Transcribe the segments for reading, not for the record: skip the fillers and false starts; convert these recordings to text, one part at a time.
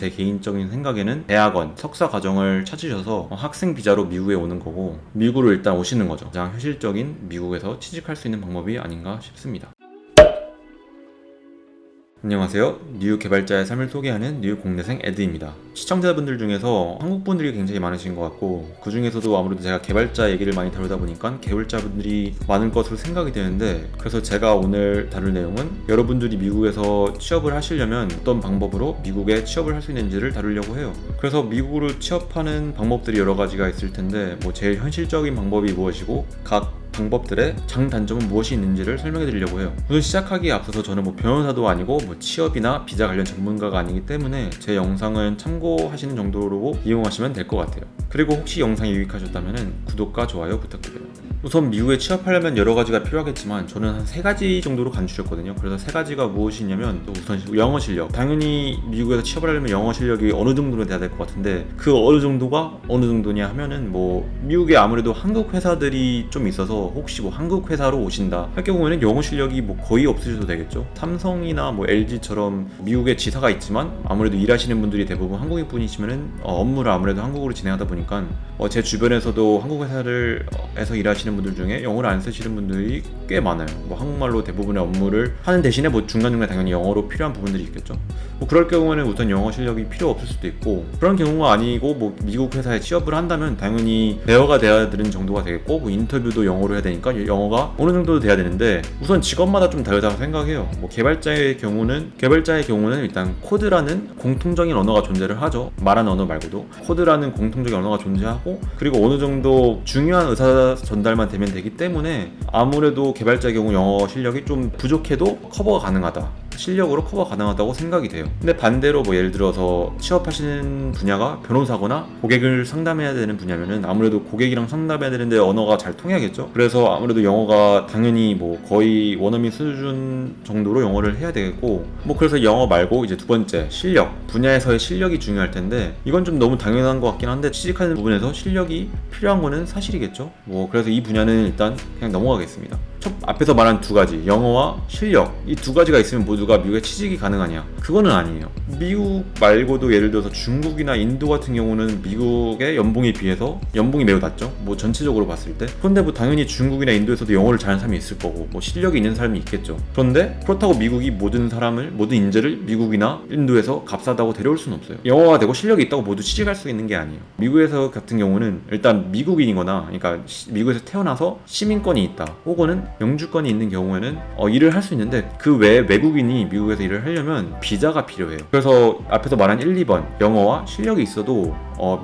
제 개인적인 생각에는 대학원, 석사 과정을 찾으셔서 학생 비자로 미국에 오는 거고, 미국으로 일단 오시는 거죠. 가장 현실적인 미국에서 취직할 수 있는 방법이 아닌가 싶습니다. 안녕하세요. 뉴욕 개발자의 삶을 소개하는 뉴욕 공대생 에드입니다. 시청자분들 중에서 한국분들이 굉장히 많으신 것 같고, 그 중에서도 아무래도 제가 개발자 얘기를 많이 다루다 보니까 개발자분들이 많을 것으로 생각이 되는데, 그래서 제가 오늘 다룰 내용은 여러분들이 미국에서 취업을 하시려면 어떤 방법으로 미국에 취업을 할 수 있는지를 다루려고 해요. 그래서 미국으로 취업하는 방법들이 여러 가지가 있을 텐데, 제일 현실적인 방법이 무엇이고 각 방법들의 장단점은 무엇이 있는지를 설명해 드리려고 해요. 우선 시작하기에 앞서서 저는 변호사도 아니고 취업이나 비자 관련 전문가가 아니기 때문에 제 영상은 참고하시는 정도로 이용하시면 될 것 같아요. 그리고 혹시 영상이 유익하셨다면 구독과 좋아요 부탁드려요. 우선 미국에 취업하려면 여러 가지가 필요하겠지만 저는 한 3가지 정도로 간주셨거든요. 그래서 3가지가 무엇이냐면, 우선 영어 실력. 당연히 미국에서 취업을 하려면 영어 실력이 어느 정도는 돼야 될 것 같은데, 그 어느 정도가 어느 정도냐 하면은 미국에 아무래도 한국 회사들이 좀 있어서 혹시 한국 회사로 오신다 할 경우에는 영어 실력이 거의 없으셔도 되겠죠. 삼성이나 LG처럼 미국에 지사가 있지만 아무래도 일하시는 분들이 대부분 한국인 분이시면은 업무를 아무래도 한국어로 진행하다 보니까 제 주변에서도 한국 회사에서 일하시는 분들 중에 영어를 안 쓰시는 분들이 꽤 많아요. 한국말로 대부분의 업무를 하는 대신에 중간중간 당연히 영어로 필요한 부분들이 있겠죠. 그럴 경우에는 우선 영어 실력이 필요 없을 수도 있고, 그런 경우가 아니고 미국 회사에 취업을 한다면 당연히 대화가 돼야 되는 정도가 되겠고, 인터뷰도 영어로 해야 되니까 영어가 어느 정도 돼야 되는데, 우선 직업마다 좀 다르다고 생각해요. 개발자의 경우는 일단 코드라는 공통적인 언어가 존재를 하죠. 말하는 언어 말고도 코드라는 공통적인 언어가 존재하고, 그리고 어느 정도 중요한 의사 전달만 되면 되기 때문에 아무래도 개발자의 경우 영어 실력이 좀 부족해도 커버가 가능하다, 실력으로 커버 가능하다고 생각이 돼요. 근데 반대로 예를 들어서 취업하시는 분야가 변호사거나 고객을 상담해야 되는 분야면은 아무래도 고객이랑 상담해야 되는데 언어가 잘 통해야겠죠. 그래서 아무래도 영어가 당연히 거의 원어민 수준 정도로 영어를 해야 되겠고, 그래서 영어 말고 이제 두 번째 실력, 분야에서의 실력이 중요할 텐데, 이건 좀 너무 당연한 것 같긴 한데 취직하는 부분에서 실력이 필요한 거는 사실이겠죠. 그래서 이 분야는 일단 그냥 넘어가겠습니다. 앞에서 말한 2가지, 영어와 실력, 이 2가지가 있으면 모두가 미국에 취직이 가능하냐? 그거는 아니에요. 미국 말고도 예를 들어서 중국이나 인도 같은 경우는 미국의 연봉에 비해서 연봉이 매우 낮죠. 전체적으로 봤을 때. 그런데 당연히 중국이나 인도에서도 영어를 잘하는 사람이 있을 거고 실력이 있는 사람이 있겠죠. 그런데 그렇다고 미국이 모든 인재를 미국이나 인도에서 값싸다고 데려올 수는 없어요. 영어가 되고 실력이 있다고 모두 취직할 수 있는 게 아니에요. 미국에서 같은 경우는 일단 미국인이거나, 그러니까 미국에서 태어나서 시민권이 있다, 혹은 영주권이 있는 경우에는 일을 할 수 있는데, 그 외에 외국인이 미국에서 일을 하려면 비자가 필요해요. 그래서 앞에서 말한 1, 2번 영어와 실력이 있어도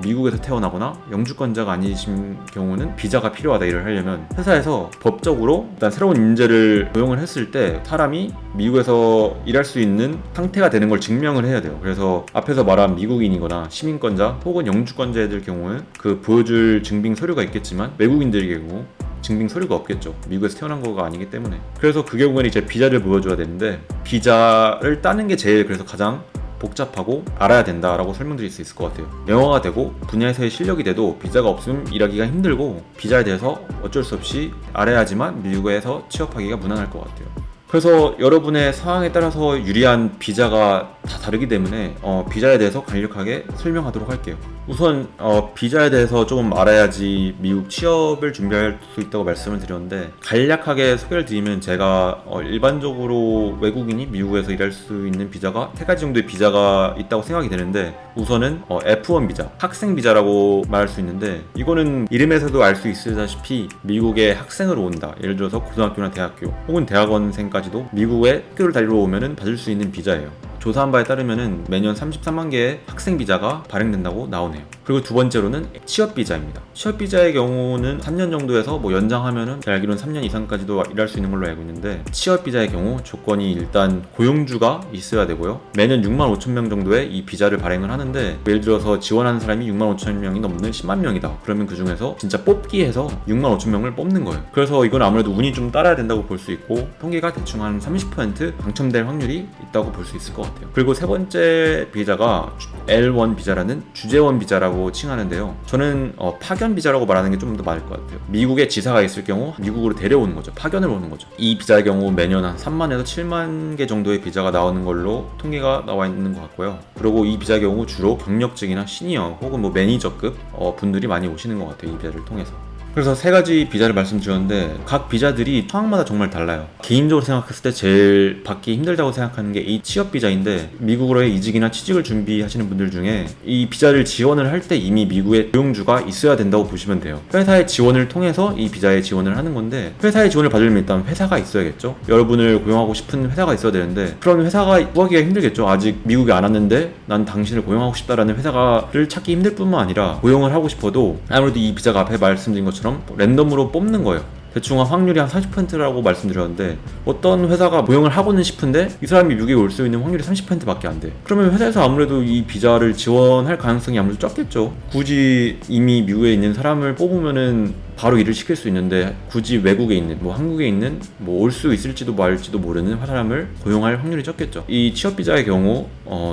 미국에서 태어나거나 영주권자가 아니신 경우는 비자가 필요하다. 일을 하려면 회사에서 법적으로 일단 새로운 인재를 고용을 했을 때 사람이 미국에서 일할 수 있는 상태가 되는 걸 증명을 해야 돼요. 그래서 앞에서 말한 미국인이거나 시민권자 혹은 영주권자들 경우는 그 보여줄 증빙 서류가 있겠지만, 외국인들의 경우 증빙 서류가 없겠죠. 미국에서 태어난 거가 아니기 때문에. 그래서 그 경우에는 이제 비자를 보여줘야 되는데, 비자를 따는 게 제일 그래서 가장 복잡하고 알아야 된다라고 설명드릴 수 있을 것 같아요. 영어가 되고 분야에서의 실력이 돼도 비자가 없으면 일하기가 힘들고, 비자에 대해서 어쩔 수 없이 알아야지만 미국에서 취업하기가 무난할 것 같아요. 그래서 여러분의 상황에 따라서 유리한 비자가 다 다르기 때문에 비자에 대해서 간략하게 설명하도록 할게요. 우선 비자에 대해서 조금 알아야지 미국 취업을 준비할 수 있다고 말씀을 드렸는데, 간략하게 소개를 드리면, 제가 일반적으로 외국인이 미국에서 일할 수 있는 비자가 3가지 정도의 비자가 있다고 생각이 되는데, 우선은 F1 비자, 학생 비자라고 말할 수 있는데, 이거는 이름에서도 알 수 있으다시피 미국에 학생으로 온다, 예를 들어서 고등학교나 대학교 혹은 대학원생까지도 미국에 학교를 다니러 오면은 받을 수 있는 비자예요. 조사한 바에 따르면은 매년 33만 개의 학생 비자가 발행된다고 나오네요. 그리고 두 번째로는 취업 비자입니다. 취업 비자의 경우는 3년 정도에서 연장하면은 제가 알기로는 3년 이상까지도 일할 수 있는 걸로 알고 있는데, 취업 비자의 경우 조건이 일단 고용주가 있어야 되고요. 매년 6만 5천 명 정도의 이 비자를 발행을 하는데, 예를 들어서 지원하는 사람이 6만 5천 명이 넘는 10만 명이다. 그러면 그 중에서 진짜 뽑기해서 6만 5천 명을 뽑는 거예요. 그래서 이건 아무래도 운이 좀 따라야 된다고 볼 수 있고, 통계가 대충 한 30% 당첨될 확률이 있다고 볼 수 있을 것 같아요. 그리고 세 번째 비자가 L1 비자라는 주재원 비자라고 비자라고 칭하는데요. 저는 파견 비자라고 말하는 게 좀 더 맞을 것 같아요. 미국에 지사가 있을 경우 미국으로 데려오는 거죠. 파견을 오는 거죠. 이 비자의 경우 매년 한 3만에서 7만 개 정도의 비자가 나오는 걸로 통계가 나와 있는 것 같고요. 그리고 이 비자의 경우 주로 경력직이나 시니어 혹은 뭐 매니저급 분들이 많이 오시는 것 같아요. 이 비자를 통해서. 그래서 세 가지 비자를 말씀드렸는데 각 비자들이 상황마다 정말 달라요. 개인적으로 생각했을 때 제일 받기 힘들다고 생각하는 게 이 취업 비자인데, 미국으로의 이직이나 취직을 준비하시는 분들 중에 이 비자를 지원을 할 때 이미 미국에 고용주가 있어야 된다고 보시면 돼요. 회사의 지원을 통해서 이 비자에 지원을 하는 건데, 회사의 지원을 받으려면 일단 회사가 있어야겠죠. 여러분을 고용하고 싶은 회사가 있어야 되는데 그런 회사가 구하기가 힘들겠죠. 아직 미국에 안 왔는데 난 당신을 고용하고 싶다라는 회사를 찾기 힘들 뿐만 아니라, 고용을 하고 싶어도 아무래도 이 비자가 앞에 말씀드린 것처럼 랜덤으로 뽑는 거예요. 대충 확률이 한 40%라고 말씀드렸는데, 어떤 회사가 고용을 하고는 싶은데 이 사람이 미국에 올 수 있는 확률이 30%밖에 안 돼. 그러면 회사에서 아무래도 이 비자를 지원할 가능성이 아무래도 적겠죠. 굳이 이미 미국에 있는 사람을 뽑으면은 바로 일을 시킬 수 있는데, 굳이 외국에 있는, 뭐 한국에 있는, 뭐 올 수 있을지도 말지도 모르는 사람을 고용할 확률이 적겠죠. 이 취업 비자의 경우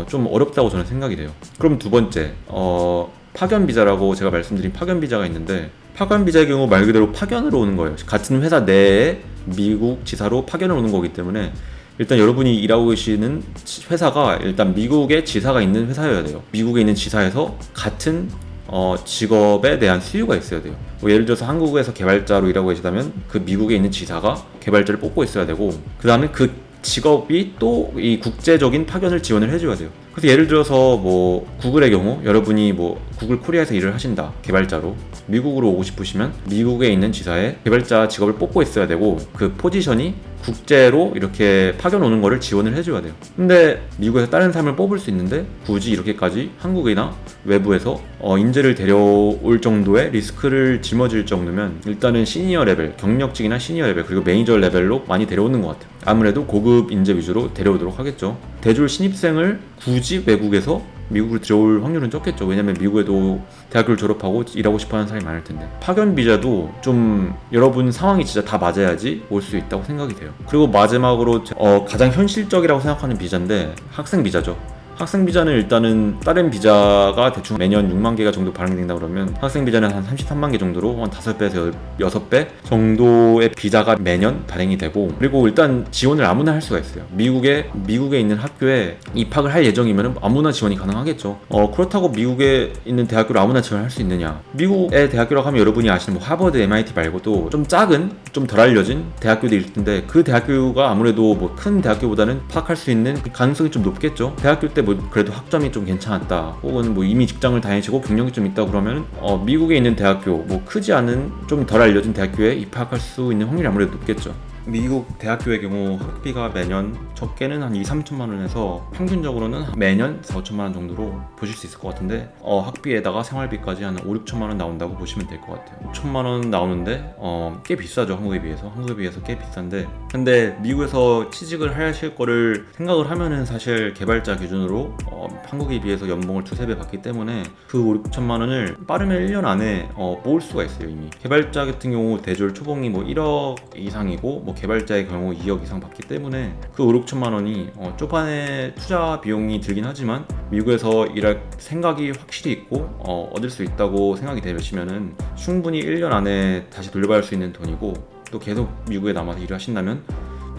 좀 어렵다고 저는 생각이 돼요. 그럼 두 번째, 파견 비자라고 제가 말씀드린 파견 비자가 있는데, 파견 비자의 경우 말 그대로 파견으로 오는 거예요. 같은 회사 내에 미국 지사로 파견을 오는 거기 때문에, 일단 여러분이 일하고 계시는 회사가 일단 미국에 지사가 있는 회사여야 돼요. 미국에 있는 지사에서 같은 직업에 대한 수요가 있어야 돼요. 뭐 예를 들어서 한국에서 개발자로 일하고 계시다면 그 미국에 있는 지사가 개발자를 뽑고 있어야 되고, 그 다음에 그 직업이 또 이 국제적인 파견을 지원을 해줘야 돼요. 그래서 예를 들어서 뭐 구글의 경우, 여러분이 뭐 구글 코리아에서 일을 하신다, 개발자로 미국으로 오고 싶으시면 미국에 있는 지사에 개발자 직업을 뽑고 있어야 되고, 그 포지션이 국제로 이렇게 파견 오는 거를 지원을 해줘야 돼요. 근데 미국에서 다른 사람을 뽑을 수 있는데 굳이 이렇게까지 한국이나 외부에서 인재를 데려올 정도의 리스크를 짊어질 정도면, 일단은 시니어 레벨, 경력직이나 시니어 레벨, 그리고 매니저 레벨로 많이 데려오는 것 같아요. 아무래도 고급 인재 위주로 데려오도록 하겠죠. 대졸 신입생을 굳이 외국에서 미국으로 들어올 확률은 적겠죠. 왜냐면 미국에도 대학교를 졸업하고 일하고 싶어하는 사람이 많을 텐데. 파견 비자도 좀 여러분 상황이 진짜 다 맞아야지 올 수 있다고 생각이 돼요. 그리고 마지막으로 가장 현실적이라고 생각하는 비자인데, 학생 비자죠. 학생 비자는 일단은 다른 비자가 대충 매년 6만 개가 정도 발행이 된다 그러면, 학생 비자는 한 33만 개 정도로 한 5배에서 6배 정도의 비자가 매년 발행이 되고, 그리고 일단 지원을 아무나 할 수가 있어요. 미국에 있는 학교에 입학을 할 예정이면 아무나 지원이 가능하겠죠. 그렇다고 미국에 있는 대학교를 아무나 지원할 수 있느냐? 미국의 대학교라고 하면 여러분이 아시는 뭐 하버드, MIT 말고도 좀 작은, 좀 덜 알려진 대학교들이 있을 텐데, 그 대학교가 아무래도 뭐 큰 대학교보다는 입학할 수 있는 가능성이 좀 높겠죠. 대학교 때 뭐 그래도 학점이 좀 괜찮았다, 혹은 뭐 이미 직장을 다니시고 경력이 좀 있다 그러면 미국에 있는 대학교, 뭐 크지 않은 좀 덜 알려진 대학교에 입학할 수 있는 확률이 아무래도 높겠죠. 미국 대학교의 경우 학비가 매년 적게는 한 2-3천만 원에서 평균적으로는 매년 4-5천만 원 정도로 보실 수 있을 것 같은데, 학비에다가 생활비까지 한 5-6천만 원 나온다고 보시면 될 것 같아요. 5천만 원 나오는데 꽤 비싸죠. 한국에 비해서 꽤 비싼데, 근데 미국에서 취직을 하실 거를 생각을 하면은 사실 개발자 기준으로 한국에 비해서 연봉을 2-3배 받기 때문에 그 5-6천만 원을 빠르면 1년 안에 모을 수가 있어요. 이미 개발자 같은 경우 대졸 초봉이 뭐 1억 이상이고, 뭐 개발자의 경우 2억 이상 받기 때문에 그 5-6천만 원이 초반에 투자 비용이 들긴 하지만 미국에서 일할 생각이 확실히 있고 얻을 수 있다고 생각이 되시면은 충분히 1년 안에 다시 돌려받을 수 있는 돈이고, 또 계속 미국에 남아서 일을 하신다면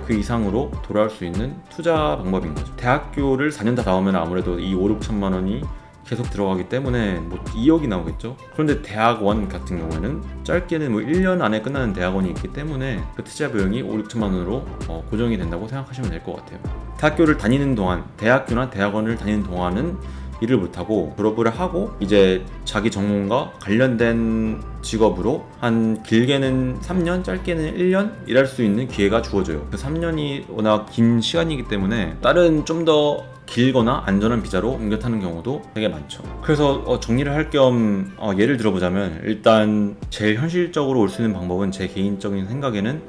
그 이상으로 돌아올 수 있는 투자 방법인 거죠. 대학교를 4년 다 나오면 아무래도 이 5-6천만 원이 계속 들어가기 때문에 뭐 2억이 나오겠죠. 그런데 대학원 같은 경우에는 짧게는 뭐 1년 안에 끝나는 대학원이 있기 때문에 그 투자 비용이 5-6천만 원으로 고정이 된다고 생각하시면 될 것 같아요. 대학교를 다니는 동안, 대학교나 대학원을 다니는 동안은 일을 못하고 졸업을 하고 이제 자기 전공과 관련된 직업으로 한 길게는 3년, 짧게는 1년 일할 수 있는 기회가 주어져요. 그 3년이 워낙 긴 시간이기 때문에 다른 좀 더 길거나 안전한 비자로 옮겨 타는 경우도 되게 많죠. 그래서 정리를 할 겸 예를 들어보자면, 일단 제일 현실적으로 올 수 있는 방법은 제 개인적인 생각에는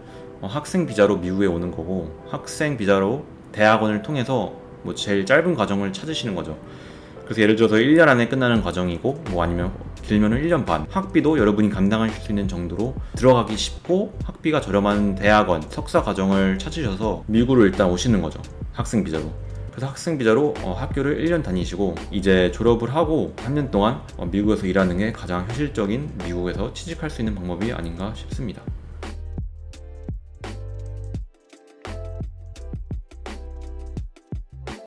학생 비자로 미국에 오는 거고, 학생 비자로 대학원을 통해서 뭐 제일 짧은 과정을 찾으시는 거죠. 그래서 예를 들어서 1년 안에 끝나는 과정이고, 뭐 아니면 길면은 1년 반, 학비도 여러분이 감당하실 수 있는 정도로 들어가기 쉽고 학비가 저렴한 대학원, 석사 과정을 찾으셔서 미국으로 일단 오시는 거죠. 학생 비자로. 그래서 학생 비자로 학교를 1년 다니시고 이제 졸업을 하고 3년 동안 미국에서 일하는 게 가장 현실적인 미국에서 취직할 수 있는 방법이 아닌가 싶습니다.